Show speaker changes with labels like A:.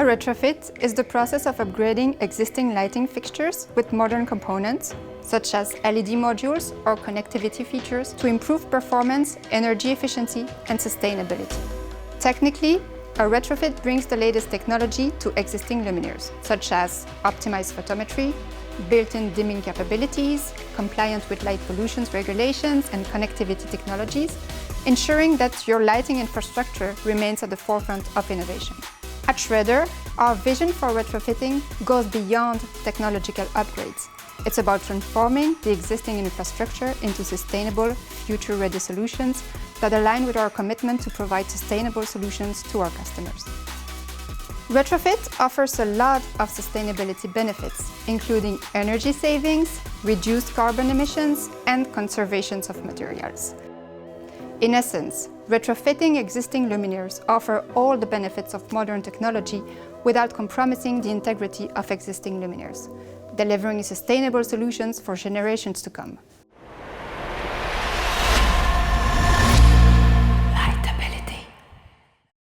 A: retrofit is the process of upgrading existing lighting fixtures with modern components, such as LED modules or connectivity features, to improve performance, energy efficiency, and sustainability. Technically, a retrofit brings the latest technology to existing luminaires, such as optimized photometry, built-in dimming capabilities, compliant with light pollution regulations and connectivity technologies, ensuring that your lighting infrastructure remains at the forefront of innovation. At Schroeder, our vision for retrofitting goes beyond technological upgrades. It's about transforming the existing infrastructure into sustainable, future-ready solutions that align with our commitment to provide sustainable solutions to our customers. Retrofit offers a lot of sustainability benefits, including energy savings, reduced carbon emissions, and conservation of materials. In essence, retrofitting existing luminaires offers all the benefits of modern technology without compromising the integrity of existing luminaires, delivering sustainable solutions for generations to come.